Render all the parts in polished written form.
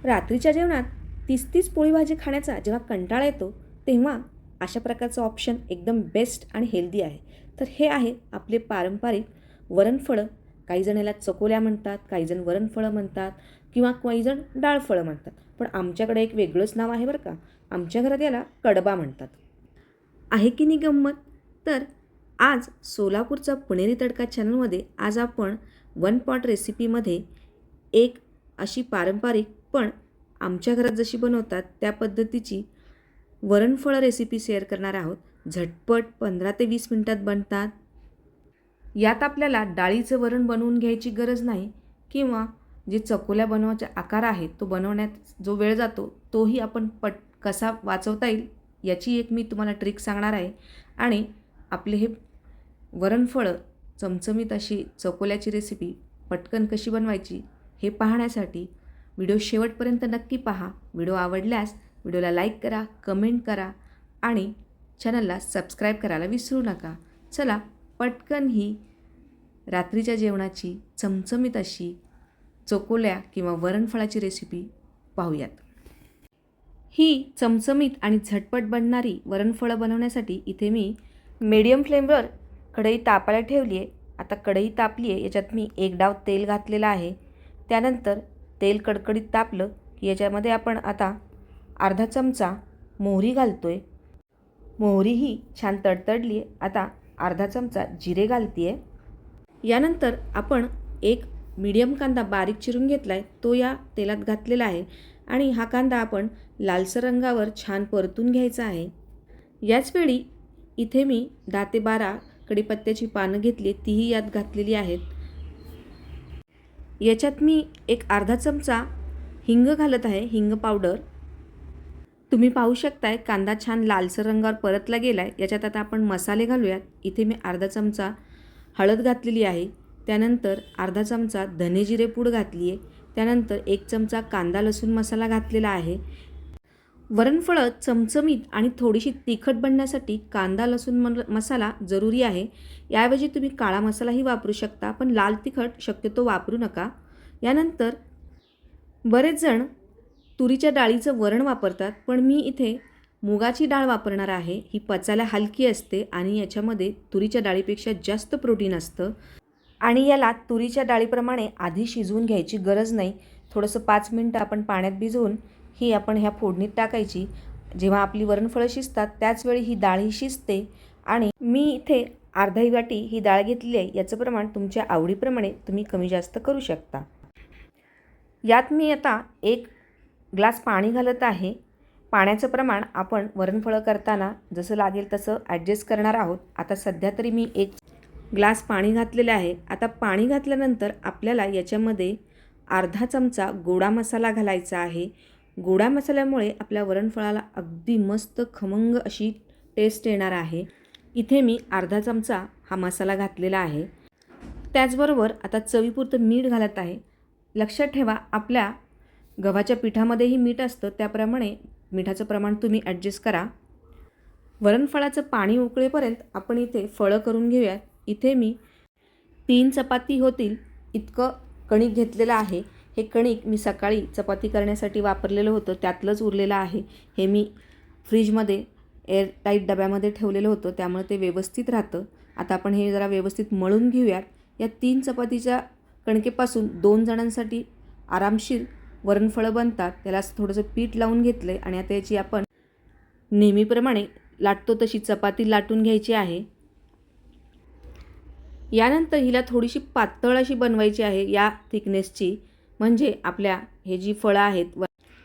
रात्रीच्या जेवणात 30-30 पोळी भाजी खाण्याचा जेव्हा कंटाळा येतो तेव्हा अशा प्रकारचं ऑप्शन एकदम बेस्ट आणि हेल्दी आहे. तर हे आहे आपले पारंपरिक वरणफळं. काही जण याला चकोल्या म्हणतात, काही जण वरणफळं म्हणतात किंवा काही जण डाळफळं म्हणतात. पण आमच्याकडे एक वेगळंच नाव आहे बरं का. आमच्या घरात याला कडबा म्हणतात. आहे की नाही गंमत? तर आज सोलापूरचा पुणेरी तडका चॅनलमध्ये आज आपण वन पॉट रेसिपीमध्ये एक अशी पारंपरिक पण आमच्या घरात जशी बनवतात त्या पद्धतीची वरणफळं रेसिपी शेअर करणार आहोत. झटपट 15 ते 20 मिनिटात बनतात. यात आपल्याला डाळीचं वरण बनवून घ्यायची गरज नाही किंवा जे चकोल्या बनवायचा आकार आहे तो बनवण्यात जो वेळ जातो तोही आपण कसा वाचवता येईल याची एक मी तुम्हाला ट्रिक सांगणार आहे. आणि आपले हे वरणफळं चमचमीत अशी चकोल्याची रेसिपी पटकन कशी बनवायची हे पाहण्यासाठी व्हिडिओ शेवटपर्यंत नक्की पहा. व्हिडिओ आवडल्यास व्हिडिओला लाईक करा, कमेंट करा आणि चॅनलला सबस्क्राईब करायला विसरू नका. चला पटकन ही रात्रीच्या जेवणाची चमचमीत अशी चकोल्या किंवा वरणफळाची रेसिपी पाहूयात. ही चमचमीत आणि झटपट बनणारी वरणफळं बनवण्यासाठी इथे मी मीडियम फ्लेमवर कढई तापायला ठेवली आहे. आता कढई तापली आहे, याच्यात मी एक डाव तेल घातलेलं आहे. त्यानंतर तेल कडकडीत तापलं की याच्यामध्ये आपण आता अर्धा चमचा मोहरी घालतो आहे. मोहरीही छान तडतडली आहे. आता अर्धा चमचा जिरे घालते आहे. यानंतर आपण एक मीडियम कांदा बारीक चिरून घेतला आहे, तो या तेलात घातलेला आहे आणि हा कांदा आपण लालसर रंगावर छान परतून घ्यायचा आहे. याचवेळी इथे मी 10 ते 12 कढीपत्त्याची पानं घेतली, तीही यात घातलेली आहेत. याच्यात मी एक अर्धा चमचा हिंग घालत आहे, हिंग पावडर. तुम्ही पाहू शकताय कांदा छान लालसर रंगावर परतला गेला आहे. याच्यात आता आपण मसाले घालूयात. इथे मी अर्धा चमचा हळद घातलेली आहे. त्यानंतर अर्धा चमचा धने जिरे पूड घातली आहे. त्यानंतर 1 चमचा कांदा लसूण मसाला घातलेला आहे. वरणफळं चमचमीत आणि थोडीशी तिखट बनण्यासाठी कांदा लसूण मसाला जरुरी आहे. याऐवजी तुम्ही काळा मसालाही वापरू शकता, पण लाल तिखट शक्यतो वापरू नका. यानंतर बरेच जण तुरीच्या डाळीचं वरण वापरतात, पण मी इथे मुगाची डाळ वापरणार आहे. ही पचायला हलकी असते आणि याच्यामध्ये तुरीच्या डाळीपेक्षा जास्त प्रोटीन असतं आणि याला तुरीच्या डाळीप्रमाणे आधी शिजवून घ्यायची गरज नाही. थोडंसं 5 मिनटं आपण पाण्यात भिजवून ही आपण ह्या फोडणीत टाकायची. जेव्हा आपली वरणफळं शिजतात त्याचवेळी ही डाळही शिजते. आणि मी इथे अर्धी वाटी ही डाळ घेतली आहे. याचं प्रमाण तुमच्या आवडीप्रमाणे तुम्ही कमी जास्त करू शकता. यात मी आता 1 ग्लास पाणी घालत आहे. पाण्याचं प्रमाण आपण वरणफळं करताना जसं लागेल तसं ॲडजस्ट करणार आहोत. आता सध्या तरी मी 1 ग्लास पाणी घातलेलं आहे. आता पाणी घातल्यानंतर आपल्याला याच्यामध्ये अर्धा चमचा गोडा मसाला घालायचा आहे. गोडा मसाल्यामुळे आपल्या वरणफळाला अगदी मस्त खमंग अशी टेस्ट येणार आहे. इथे मी अर्धा चमचा हा मसाला घातलेला आहे. त्याचबरोबर आता चवीपुरतं मीठ घालत आहे. लक्षात ठेवा आपल्या गव्हाच्या पिठामध्येही मीठ असतं, त्याप्रमाणे मिठाचं प्रमाण तुम्ही ॲडजस्ट करा. वरणफळाचं पाणी उकळेपर्यंत आपण इथे फळं करून घेऊयात. इथे मी 3 चपाती होतील इतकं कणिक घेतलेलं आहे. हे कणिक मी सकाळी चपाती करण्यासाठी वापरलेलं होतं, त्यातलंच उरलेलं आहे. हे मी फ्रीजमध्ये एअरटाईट डब्यामध्ये ठेवलेलं होतं, त्यामुळे ते व्यवस्थित राहतं. आता आपण हे जरा व्यवस्थित मळून घेऊयात. या 3 चपातीच्या कणकेपासून 2 जणांसाठी आरामशीर वरणफळं बनतात. त्याला थोडंसं पीठ लावून घेतलं आहे आणि आता याची आपण नेहमीप्रमाणे लाटतो तशी चपाती लाटून घ्यायची आहे. यानंतर हिला थोडीशी पातळ अशी बनवायची आहे या थिकनेसची, म्हणजे आपल्या हे जी फळं आहेत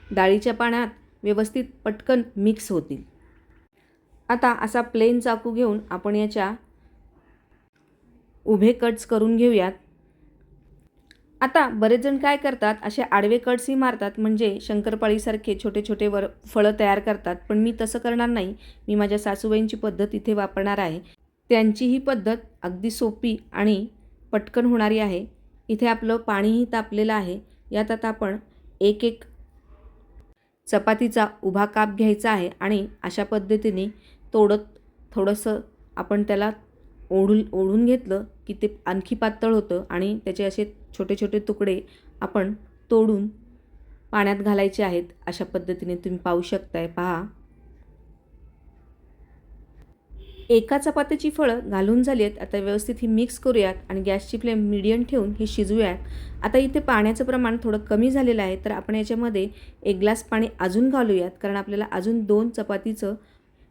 डाळीच्या पाण्यात व्यवस्थित पटकन मिक्स होतील. आता असा प्लेन चाकू घेऊन आपण याच्या उभे कट्स करून घेऊयात. आता बरेच जण काय करतात, असे आडवे कट्सही मारतात, म्हणजे शंकरपाळीसारखे छोटे छोटे फळं तयार करतात. पण मी तसं करणार नाही. मी माझ्या सासूबाईंची पद्धत इथे वापरणार आहे. त्यांची ही पद्धत अगदी सोपी आणि पटकन होणारी आहे. इथे आपलं पाणीही तापलेलं आहे. यात आता आपण एक चपातीचा उभा काप घ्यायचा आहे आणि अशा पद्धतीने तोडत थोडंसं आपण त्याला ओढून घेतलं की ते आणखी पातळ होतं आणि त्याचे असे छोटे छोटे तुकडे आपण तोडून पाण्यात घालायचे आहेत. अशा पद्धतीने तुम्ही पाहू शकताय. पहा, एका चपातीची फळं घालून झाली आहेत. आता व्यवस्थित ही मिक्स करूयात आणि गॅसची फ्लेम मीडियम ठेवून हे शिजवूयात. आता इथे पाण्याचं प्रमाण थोडं कमी झालेलं आहे, तर आपण याच्यामध्ये 1 ग्लास पाणी अजून घालूयात, कारण आपल्याला अजून 2 चपातीचं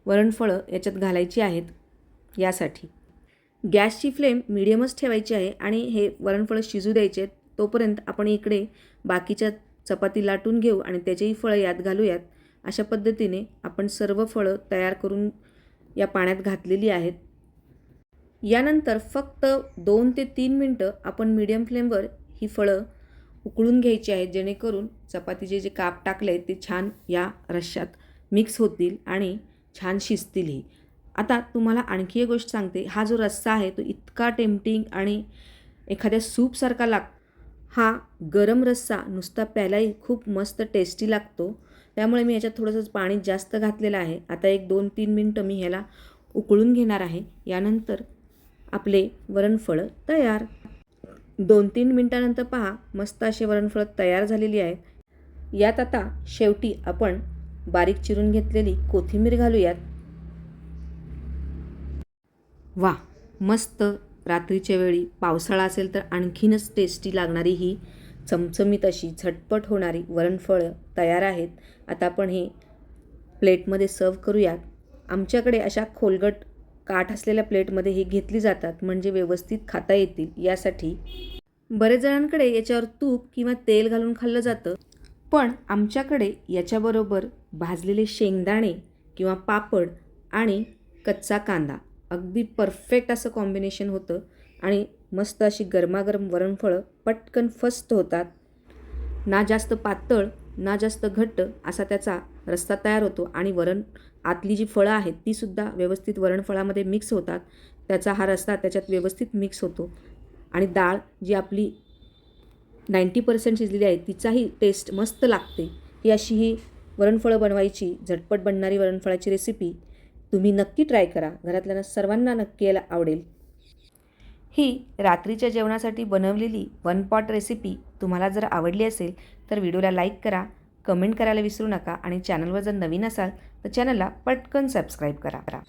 वरणफळं याच्यात घालायची आहेत. यासाठी गॅसची फ्लेम मीडियमच ठेवायची आहे आणि हे वरणफळं शिजू द्यायचे आहेत. तोपर्यंत आपण इकडे बाकीच्या चपाती लाटून घेऊ आणि त्याचेही फळं यात घालूयात. अशा पद्धतीने आपण सर्व फळं तयार करून या पाण्यात घातलेली आहेत. यानंतर फक्त 2 ते 3 मिनटं आपण मीडियम फ्लेमवर ही फळं उकळून घ्यायची आहेत, जेणेकरून चपातीचे जे काप टाकले ते छान या रश्श्यात मिक्स होतील आणि छान शिजतीलही. आता तुम्हाला आणखी एक गोष्ट सांगते. हा जो रस्सा आहे तो इतका टेम्पटिंग आणि एखाद्या सूपसारखा हा गरम रस्सा नुसता प्यायलाही खूप मस्त टेस्टी लागतो. त्यामुळे मी याच्यात थोडंसं पाणी जास्त घातलेलं आहे. आता एक 2-3 मिनटं मी ह्याला उकळून घेणार आहे. यानंतर आपले वरणफळं तयार. 2-3 मिनटानंतर पहा, मस्त असे वरणफळं तयार झालेली आहेत. यात आता शेवटी आपण बारीक चिरून घेतलेली कोथिंबीर घालूयात. वा, मस्त रात्रीच्या वेळी पावसाळा असेल तर आणखीनच टेस्टी लागणारी ही चमचमीत अशी झटपट होणारी वरणफळं तयार आहेत. आता आपण हे प्लेटमध्ये सर्व करूयात. आमच्याकडे अशा खोलगट काठ असलेल्या प्लेटमध्ये हे घेतली जातात, म्हणजे व्यवस्थित खाता येतील यासाठी. बरेच जणांकडे याच्यावर तूप किंवा तेल घालून खाल्लं जातं, पण आमच्याकडे याच्याबरोबर भाजलेले शेंगदाणे किंवा पापड आणि कच्चा कांदा, अगदी परफेक्ट असं कॉम्बिनेशन होतं आणि मस्त अशी गरमागरम वरणफळं पटकन फस्त होतात. ना जास्त पातळ ना जास्त घट्ट असा त्याचा रस्सा तयार होतो आणि आतली जी फळं आहेत तीसुद्धा व्यवस्थित वरणफळामध्ये मिक्स होतात. त्याचा हा रस्सा त्याच्यात व्यवस्थित मिक्स होतो आणि डाळ जी आपली 90% शिजलेली आहे तिचाही टेस्ट मस्त लागते. ही वरणफळं बनवायची झटपट बनणारी वरणफळाची रेसिपी तुम्ही नक्की ट्राय करा. घरातल्यांना सर्वांना नक्की यायला आवडेल. ही रात्रीच्या जेवणासाठी बनवलेली 1 पॉट रेसिपी तुम्हाला जर आवडली असेल तर व्हिडिओला लाईक करा, कमेंट करायला विसरू नका आणि चॅनलवर जर नवीन असाल तर चॅनलला पटकन सबस्क्राईब करा.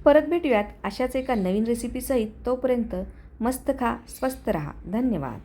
परत भेटूयात अशाच एका नवीन रेसिपीसहित. तोपर्यंत मस्त खा, स्वस्त रहा. धन्यवाद.